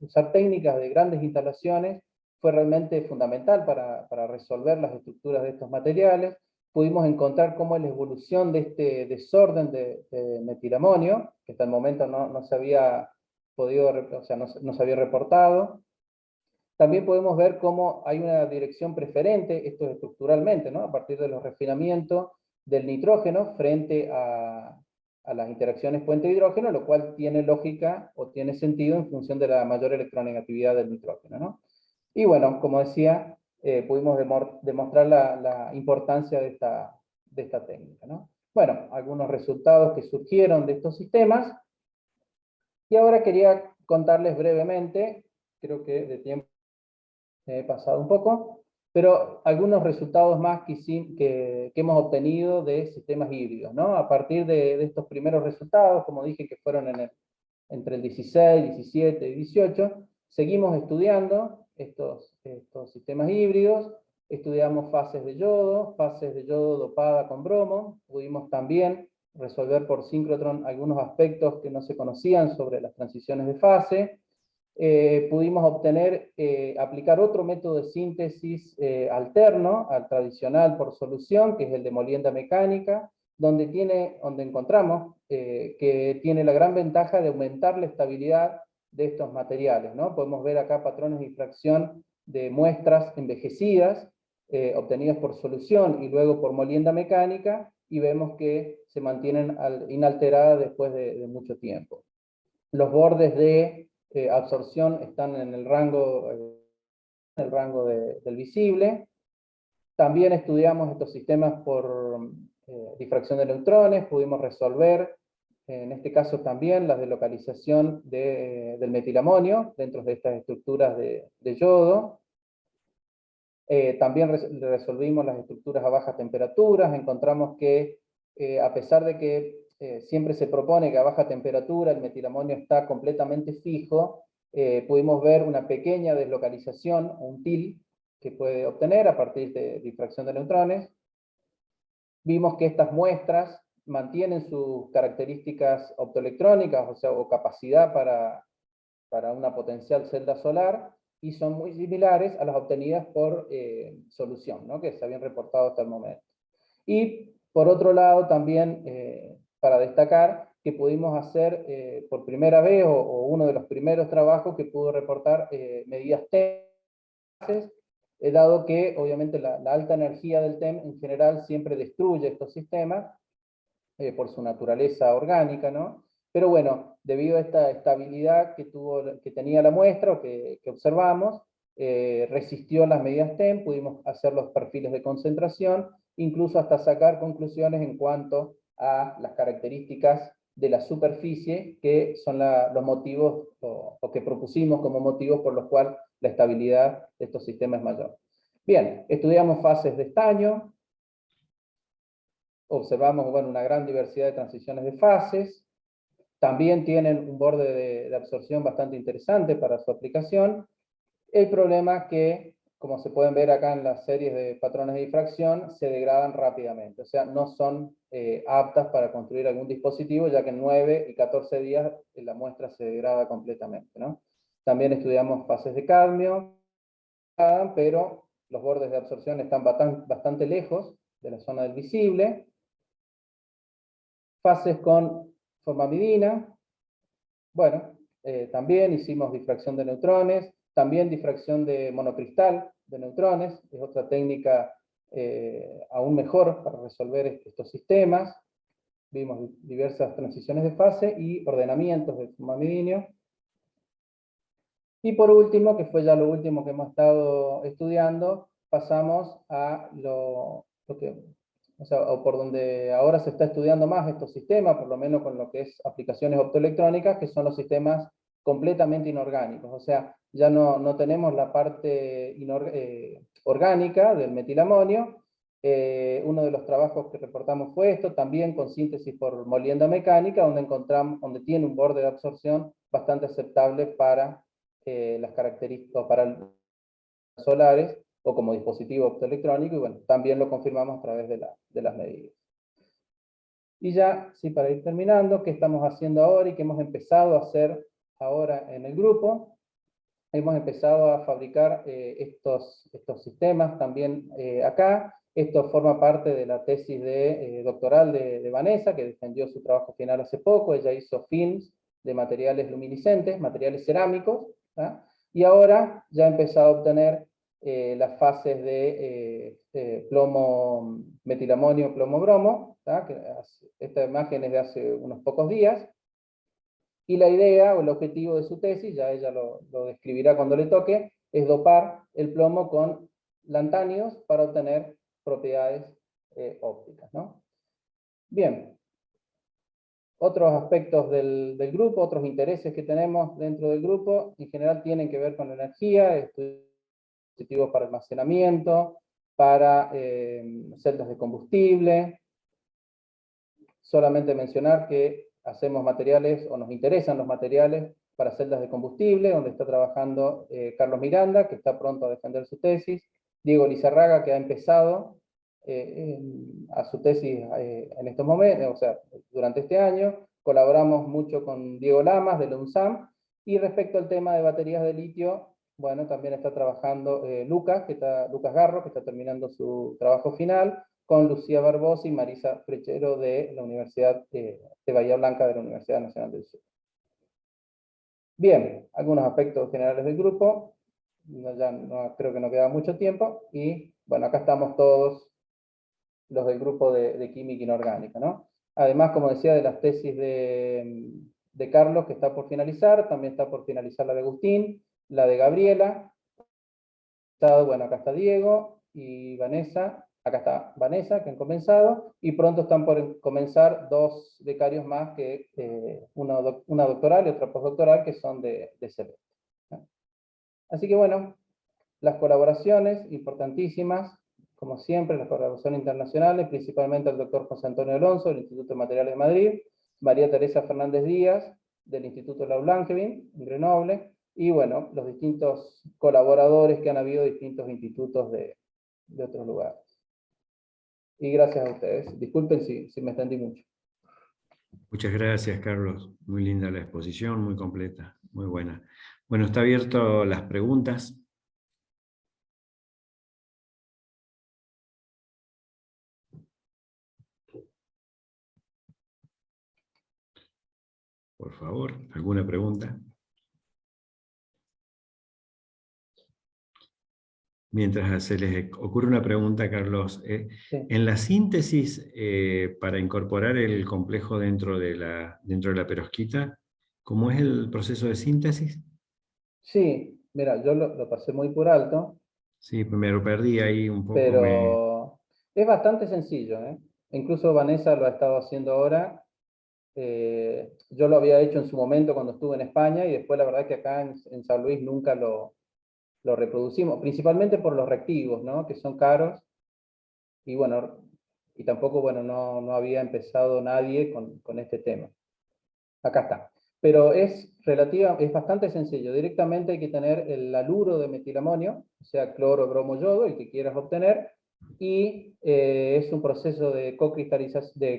usar técnicas de grandes instalaciones, fue realmente fundamental para resolver las estructuras de estos materiales. pudimos encontrar cómo es la evolución de este desorden de metilamonio, que hasta el momento no se había podido, o sea, no se había reportado. También podemos ver cómo hay una dirección preferente, esto es estructuralmente, ¿no? A partir de los refinamientos del nitrógeno frente a las interacciones puente-hidrógeno, lo cual tiene lógica o tiene sentido en función de la mayor electronegatividad del nitrógeno, ¿no? Y bueno, como decía, pudimos demostrar la importancia de esta técnica, ¿no? Bueno, algunos resultados que surgieron de estos sistemas, y ahora quería contarles brevemente, creo que de tiempo he pasado un poco, pero algunos resultados más que hemos obtenido de sistemas híbridos, ¿no? A partir de estos primeros resultados, como dije, que fueron entre el 16, 17 y 18, seguimos estudiando estos sistemas híbridos, estudiamos fases de yodo dopada con bromo, pudimos también resolver por síncrotron algunos aspectos que no se conocían sobre las transiciones de fase. Pudimos aplicar otro método de síntesis alterno al tradicional por solución, que es el de molienda mecánica, donde encontramos que tiene la gran ventaja de aumentar la estabilidad de estos materiales, ¿no? Podemos ver acá patrones de difracción de muestras envejecidas, obtenidas por solución y luego por molienda mecánica, y vemos que se mantienen inalteradas después de mucho tiempo. Los bordes de absorción están en el rango del visible. También estudiamos estos sistemas por difracción de neutrones, pudimos resolver, en este caso también, la delocalización del metilamonio dentro de estas estructuras de yodo. También resolvimos las estructuras a bajas temperaturas, encontramos que a pesar de que siempre se propone que a baja temperatura el metilamonio está completamente fijo, pudimos ver una pequeña deslocalización, un TIL, que puede obtener a partir de difracción de neutrones. Vimos que estas muestras mantienen sus características optoelectrónicas, o sea, o capacidad para una potencial celda solar, y son muy similares a las obtenidas por solución, ¿no? Que se habían reportado hasta el momento. Y por otro lado también, para destacar, que pudimos hacer por primera vez, o uno de los primeros trabajos que pudo reportar medidas TEM, dado que obviamente la alta energía del TEM en general siempre destruye estos sistemas por su naturaleza orgánica, ¿no? Pero bueno, debido a esta estabilidad que tenía la muestra, o que observamos, resistió las medidas TEM, pudimos hacer los perfiles de concentración, incluso hasta sacar conclusiones en cuanto a las características de la superficie, que son los motivos, o que propusimos como motivos por los cuales la estabilidad de estos sistemas es mayor. Bien, estudiamos fases de estaño, observamos, bueno, una gran diversidad de transiciones de fases, también tienen un borde de absorción bastante interesante para su aplicación. El problema es que, como se pueden ver acá en las series de patrones de difracción, se degradan rápidamente, o sea, no son aptas para construir algún dispositivo, ya que en 9 y 14 días la muestra se degrada completamente, ¿no? También estudiamos fases de cadmio, pero los bordes de absorción están bastante lejos de la zona del visible. Fases con formamidina, bueno, también hicimos difracción de neutrones, también difracción de monocristal de neutrones, es otra técnica aún mejor para resolver estos sistemas. Vimos diversas transiciones de fase y ordenamientos de formamidinio. Y por último, que fue ya lo último que hemos estado estudiando, pasamos a lo que, o sea, o por donde ahora se está estudiando más estos sistemas, por lo menos con lo que es aplicaciones optoelectrónicas, que son los sistemas completamente inorgánicos. O sea, ya no tenemos la parte orgánica del metilamonio. Uno de los trabajos que reportamos fue esto, también con síntesis por molienda mecánica, donde tiene un borde de absorción bastante aceptable para las características, para solares, o como dispositivo optoelectrónico, y bueno, también lo confirmamos a través de las medidas. Y ya, sí, para ir terminando, ¿qué estamos haciendo ahora y qué hemos empezado a hacer ahora en el grupo? Hemos empezado a fabricar estos sistemas también acá. Esto forma parte de la tesis doctoral de Vanessa, que defendió su trabajo final hace poco. Ella hizo films de materiales luminiscentes, materiales cerámicos, ¿tá? Y ahora ya ha empezado a obtener las fases de plomo, metilamonio, plomo bromo, ¿tá? Esta imagen es de hace unos pocos días, y la idea o el objetivo de su tesis, ya ella lo describirá cuando le toque, es dopar el plomo con lantánidos para obtener propiedades ópticas, ¿no? Bien, otros aspectos del grupo, otros intereses que tenemos dentro del grupo, en general tienen que ver con la energía, dispositivos para almacenamiento, para celdas de combustible. Solamente mencionar que hacemos materiales, o nos interesan los materiales para celdas de combustible, donde está trabajando Carlos Miranda, que está pronto a defender su tesis, Diego Lizarraga, que ha empezado a su tesis en estos momentos, o sea, durante este año. Colaboramos mucho con Diego Lamas, de la UNSAM, y respecto al tema de baterías de litio, bueno, también está trabajando Lucas Garro, que está terminando su trabajo final, con Lucía Barbosa y Marisa Frechero de la Universidad de Bahía Blanca, de la Universidad Nacional del Sur. Bien, algunos aspectos generales del grupo, creo que no queda mucho tiempo, y bueno, acá estamos todos los del grupo de química inorgánica, ¿no? Además, como decía, de las tesis de Carlos, que está por finalizar, también está por finalizar la de Agustín, la de Gabriela, bueno, acá está Diego y Vanessa, acá está Vanessa, que han comenzado, y pronto están por comenzar dos becarios más, que una doctoral y otra postdoctoral, que son de Celeste. Así que bueno, las colaboraciones importantísimas, como siempre, las colaboraciones internacionales, principalmente el doctor José Antonio Alonso, del Instituto de Materiales de Madrid, María Teresa Fernández Díaz, del Instituto Lau Blanquevin, en Grenoble, y bueno, los distintos colaboradores que han habido de distintos institutos de otros lugares. Y gracias a ustedes. Disculpen si me extendí mucho. Muchas gracias, Carlos. Muy linda la exposición, muy completa, muy buena. Bueno, está abierto las preguntas. Por favor, ¿alguna pregunta? Mientras se les ocurre una pregunta, Carlos, Sí. en la síntesis, para incorporar el complejo dentro de la perovskita, ¿cómo es el proceso de síntesis? Sí, mira, yo lo pasé muy por alto. Sí, me lo perdí ahí un poco. Pero es bastante sencillo, ¿eh? Incluso Vanessa lo ha estado haciendo ahora. Yo lo había hecho en su momento cuando estuve en España, y después la verdad que acá en San Luis nunca lo reproducimos, principalmente por los reactivos, ¿no? Que son caros, y bueno, y tampoco, bueno, no había empezado nadie con este tema. Acá está. Pero es bastante sencillo. Directamente hay que tener el haluro de metilamonio, o sea, cloro, bromo, yodo, el que quieras obtener, y es un proceso de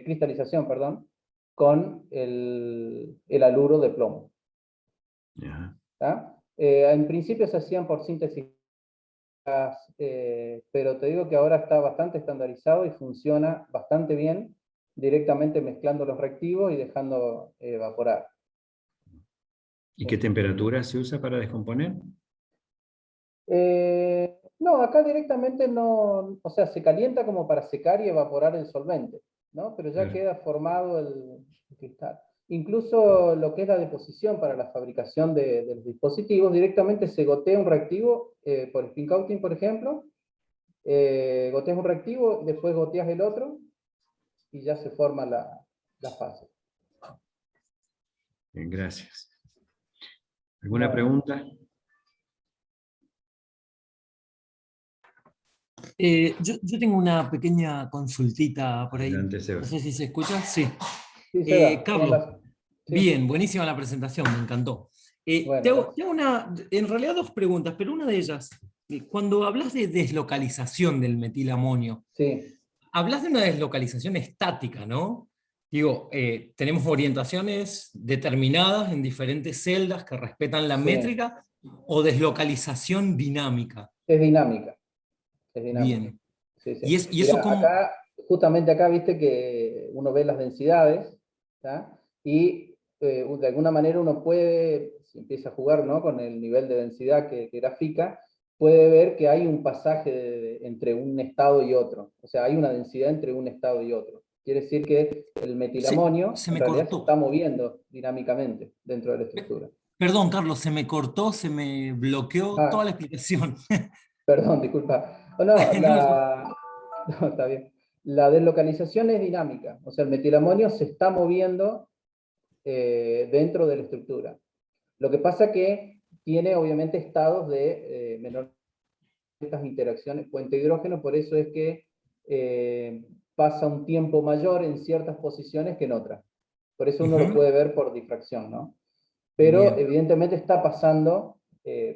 cristalización, perdón, con el haluro de plomo. Ya. En principio se hacían por síntesis, pero te digo que ahora está bastante estandarizado y funciona bastante bien, directamente mezclando los reactivos y dejando evaporar. ¿Y qué temperatura se usa para descomponer? No, acá directamente no, o sea, se calienta como para secar y evaporar el solvente, ¿no? Pero ya Claro. queda formado el cristal. Incluso lo que es la deposición para la fabricación de los dispositivos, directamente se gotea un reactivo, por spin coating, por ejemplo, goteas un reactivo, después goteas el otro, y ya se forma la fase. Bien, gracias. ¿Alguna Bueno. pregunta? Yo tengo una pequeña consultita por ahí. Adelante, Seba. No sé si se escucha. Sí. Sí, Seba, ¿cómo Carlos, andás? Sí. bien, buenísima la presentación, me encantó. Bueno, te hago en realidad dos preguntas, pero una de ellas, cuando hablas de deslocalización del metilamonio, sí. hablas de una deslocalización estática, ¿no? Digo, tenemos orientaciones determinadas en diferentes celdas que respetan la Sí. métrica, o deslocalización dinámica. Es dinámica. Es dinámica. Bien. sí, sí. Y eso Mira, como... acá, justamente acá, viste que uno ve las densidades, ¿tá? Y de alguna manera uno puede, si empieza a jugar, ¿no?, con el nivel de densidad que grafica, puede ver que hay un pasaje entre un estado y otro. O sea, hay una densidad entre un estado y otro. Quiere decir que el metilamonio se en me realidad se está cortó. moviendo dinámicamente dentro de la estructura. Perdón, Carlos, se me cortó, se me bloqueó toda la Ah, explicación. perdón, disculpa. Oh, no, No, no, está bien. La deslocalización es dinámica, o sea, el metilamonio se está moviendo dentro de la estructura. Lo que pasa que tiene obviamente estados de menor estas interacciones puente-hidrógeno, por eso es que pasa un tiempo mayor en ciertas posiciones que en otras. Por eso uno lo ujú, puede ver por difracción, ¿no? Pero bien, evidentemente está pasando,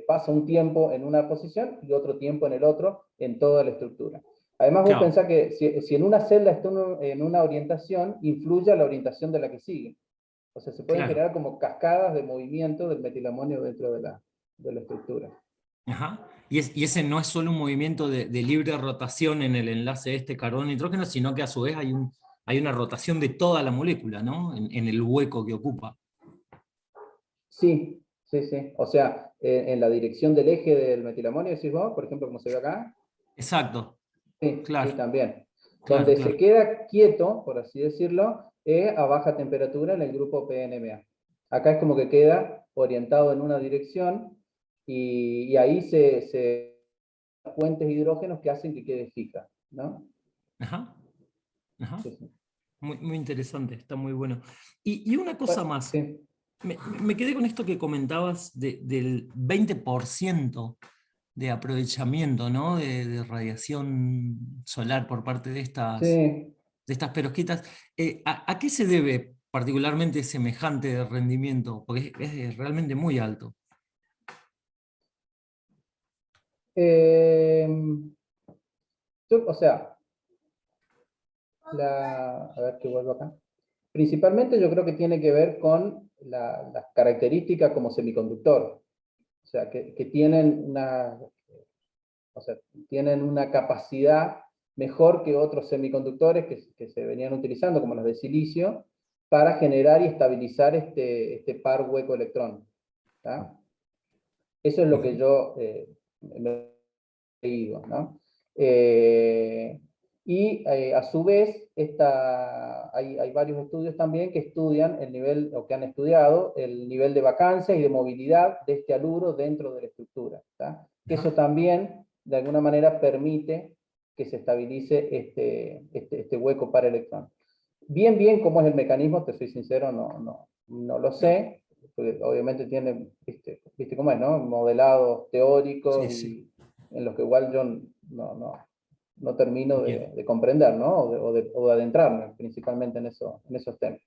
pasa un tiempo en una posición y otro tiempo en el otro, en toda la estructura. Además, vos claro, pensás que si en una celda está en una orientación, influye a la orientación de la que sigue. O sea, se pueden claro. generar como cascadas de movimiento del metilamonio dentro de la estructura. Ajá. Y ese no es solo un movimiento de libre rotación en el enlace de este carbono-nitrógeno, sino que a su vez hay una rotación de toda la molécula, ¿no? En el hueco que ocupa. Sí, sí, sí. O sea, en la dirección del eje del metilamonio, decís vos, por ejemplo, como se ve acá. Exacto, Sí, sí, claro, también. claro, Donde se claro. queda quieto, por así decirlo, es a baja temperatura en el grupo PNMA. Acá es como que queda orientado en una dirección y ahí se puentes hidrógenos que hacen que quede fija, ¿no? Ajá, ajá. Sí, sí. Muy, muy interesante, está muy bueno. Y una cosa Bueno, más, sí, me quedé con esto que comentabas del 20% de aprovechamiento, ¿no? De radiación solar por parte sí. de estas perovskitas. ¿A qué se debe particularmente semejante rendimiento? Porque es realmente muy alto. Eh, o sea, a ver que vuelvo acá. Principalmente yo creo que tiene que ver con las características como semiconductor. O sea, que tienen o sea, tienen una capacidad mejor que otros semiconductores que se venían utilizando, como los de silicio, para generar y estabilizar este par hueco-electrón. Eso es lo que Ujú. yo me he leído, ¿no? Eh, a su vez, hay varios estudios también que estudian el nivel, o que han estudiado el nivel de vacancia y de movilidad de este haluro dentro de la estructura. Que eso Ajá. también, de alguna manera, permite que se estabilice este hueco para electrón. Bien, cómo es el mecanismo, te soy sincero, no lo No, sé, porque obviamente tiene, viste cómo es, ¿no? Modelados teóricos sí, sí. y en los que igual yo no termino Bien. de comprender, ¿no? O de adentrarme principalmente en esos temas.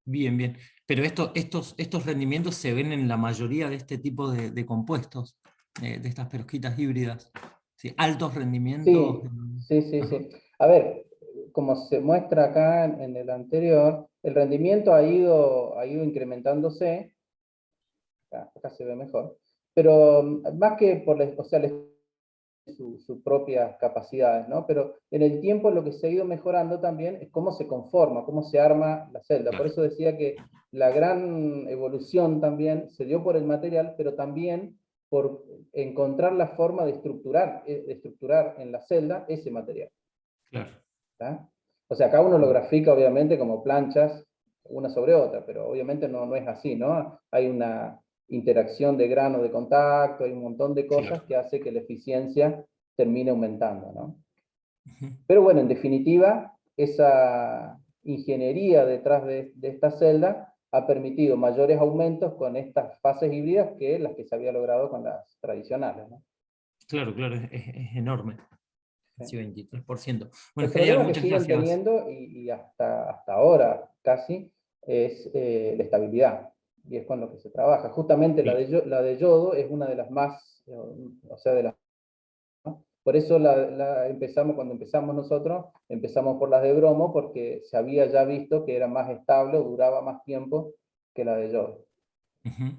Bien, bien. Pero estos rendimientos se ven en la mayoría de este tipo de compuestos, de estas perovskitas híbridas. ¿Sí? Altos rendimientos. Sí, sí, sí, Ajá. sí. A ver, como se muestra acá en el anterior, el rendimiento ha ido incrementándose, acá se ve mejor, pero más que por o sea, sus propias capacidades, ¿no? Pero en el tiempo lo que se ha ido mejorando también es cómo se conforma, cómo se arma la celda. Por Claro, eso decía que la gran evolución también se dio por el material, pero también por encontrar la forma de estructurar en la celda ese material. claro. ¿Tá? O sea, acá uno lo grafica obviamente como planchas una sobre otra, pero obviamente no es así, ¿no? Hay una interacción de grano de contacto, hay un montón de cosas Claro. que hace que la eficiencia termine aumentando, ¿no? Ujú. Pero bueno, en definitiva, esa ingeniería detrás de esta celda ha permitido mayores aumentos con estas fases híbridas que las que se había logrado con las tradicionales, ¿no? Claro, claro, es enorme. Sí. Casi 23%. Bueno, El genial, problema que muchas siguen gracias. teniendo, y hasta ahora casi, es la estabilidad, y es con lo que se trabaja. Justamente Sí. la de yodo es una de las más, o sea, por eso empezamos, cuando empezamos nosotros, empezamos por las de bromo, porque se había ya visto que era más estable o duraba más tiempo que la de yodo. Ujú.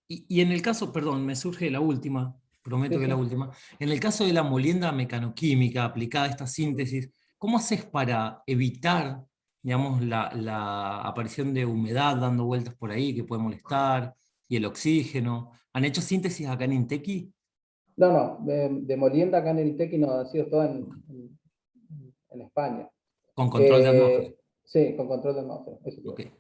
Y en el caso, perdón, me surge la última. prometo Sí, que es la sí. última. En el caso de la molienda mecanoquímica aplicada a esta síntesis, ¿cómo haces para evitar, digamos, la aparición de humedad dando vueltas por ahí que puede molestar y el oxígeno? ¿Han hecho síntesis acá en Intequi? No, no, de molienda acá en el ITECI no, ha sido todo en España. Con control de atmósfera. Sí, con control de atmósfera, eso Ok. fue.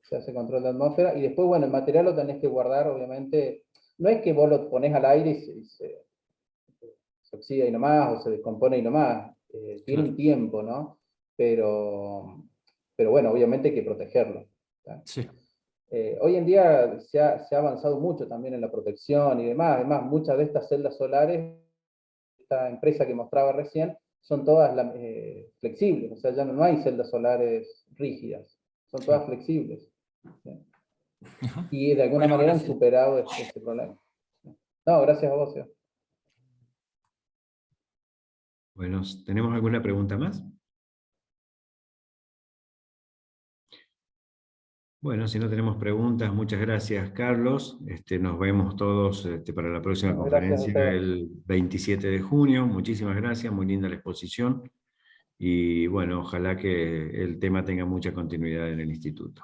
Se hace control de atmósfera y después, bueno, el material lo tenés que guardar, obviamente. No es que vos lo pones al aire se oxida y nomás, o se descompone y nomás. Tiene Claro. un tiempo, ¿no? Pero bueno, obviamente hay que protegerlo. ¿Tá? Sí. Hoy en día se ha avanzado mucho también en la protección y demás. Además, muchas de estas celdas solares, esta empresa que mostraba recién, son todas flexibles. O sea, ya no hay celdas solares rígidas, son todas Claro. flexibles. ¿Sí? Ajá. Y de alguna Bueno, manera han gracias. superado este problema. No, gracias a vos, Seba. Bueno, ¿tenemos alguna pregunta más? Bueno, si no tenemos preguntas, muchas gracias, Carlos. Nos vemos todos para la próxima No, gracias a conferencia ustedes. el 27 de junio. Muchísimas gracias, muy linda la exposición. Y bueno, ojalá que el tema tenga mucha continuidad en el instituto.